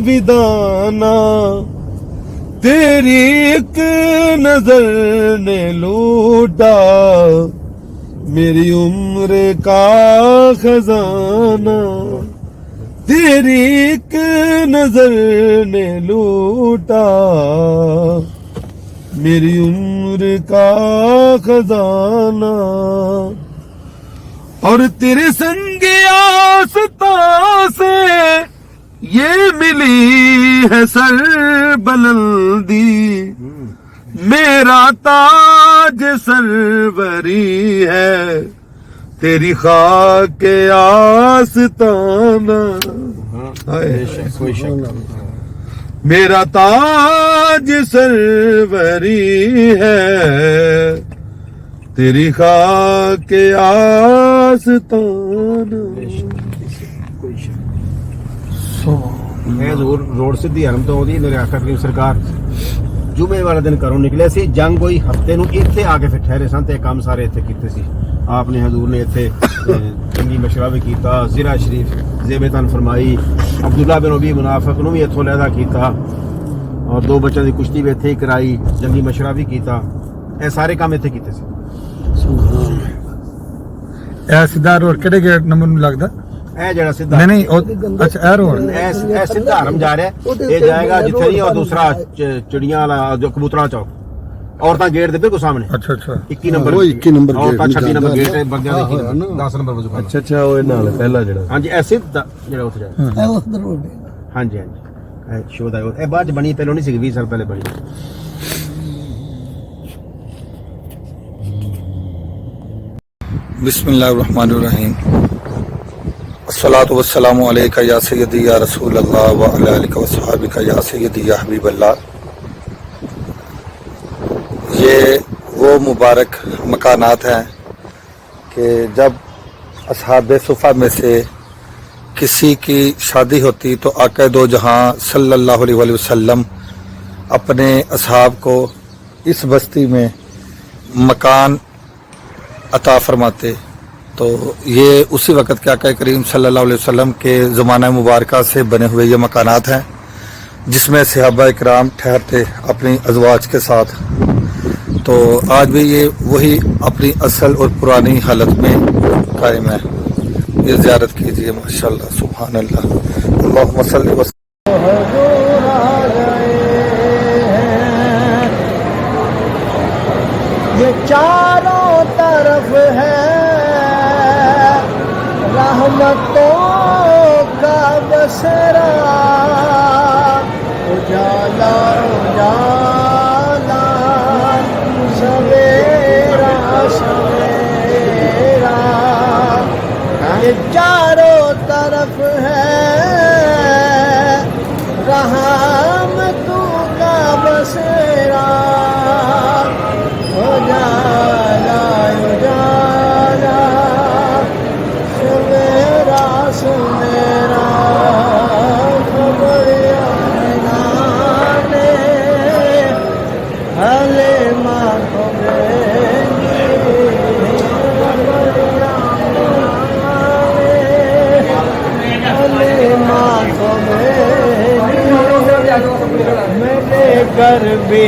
विदाना तेरी एक नजर ने लूटा मेरी उम्र का खजाना तेरी एक नजर ने लूटा मेरी उम्र का खजाना और तेरे संगे आस्ता से ये मिली है सर बुलंदी मेरा ताज सरवरी है तेरी खाक आस्ताना कोई शक मेरा ताज सरवरी है तेरी खाक आस्ताना। मैं हजूर रोड सिद्धी हरम तो ओदी मेरे आका करीम सरकार जुमे वाले दिन घरों निकले सी जंग कोई हफ्ते नूं इत्थे आके फिर ठहरे सन ते काम सारे इत्थे कीते सी आपने हजूर ने इत्थे चंगी मशवरा भी कीता ज़िरा शरीफ ज़ेबतन फरमाई अब्दुल्ला बिन उबी मुनाफिक नूं भी इत्थों लैदा कीता और दो बच्चों की कुश्ती भी इत्थे ही कराई चंगी मशवरा भी कीता ये सारे काम इत्थे कीते सी। सीधा रोड केड़े गेट नंबर नूं लगदा ए जड़ा सीधा नहीं अच्छा ए रोड ए सीधा हरम जा रहा है ये जाएगा जिथे नहीं और दूसरा चिड़ियां वाला जो कबूतरा चौक औरतां गेट दे बिल्कुल सामने। अच्छा 21 नंबर वो 21 नंबर और 26 नंबर गेट है बंदियां दी 10 नंबर वजू अच्छा अच्छा वो नाल पहला जड़ा हां जी ऐसे जड़ा उठ जाए हां जी हां जी ए शोदा ए बाद बनी पहले नहीं सी 20 साल पहले बनी। बिस्मिल्लाहिर्रहमानिर्रहीम अस्सलातु वस्सलामु अलैका या सय्यदी या रसूल अल्लाह व अला आलिका व सहाबिका या सय्यदी या हबीब अल्लाह। ये वो मुबारक मकानात हैं कि जब असहाब सुफ़ा में से किसी की शादी होती तो आका दो जहां सल्लल्लाहु अलैहि वसल्लम अपने असहाब को इस बस्ती में मकान अता फरमाते। तो ये उसी वक़्त के आका करीम सल्लल्लाहु अलैहि वसल्लम के ज़माना मुबारका से बने हुए ये मकानात हैं जिसमें सहाबा इकराम ठहरते अपनी अज़वाज के साथ। तो आज भी ये वही अपनी असल और पुरानी हालत में कायम है। ये ज़ियारत कीजिए माशाअल्लाह सुभान अल्लाह अल्लाहुम्मा सल्लि व ये चारों तरफ है रहमतों का बसेरा उजाला उजाला सवेरा सवेरा ये चारों तरफ है रहमतों का बसेरा उजाला उजाला सवेरा सवेरा खबरिया ने हले माँ को हले माँ को मैंने कर भी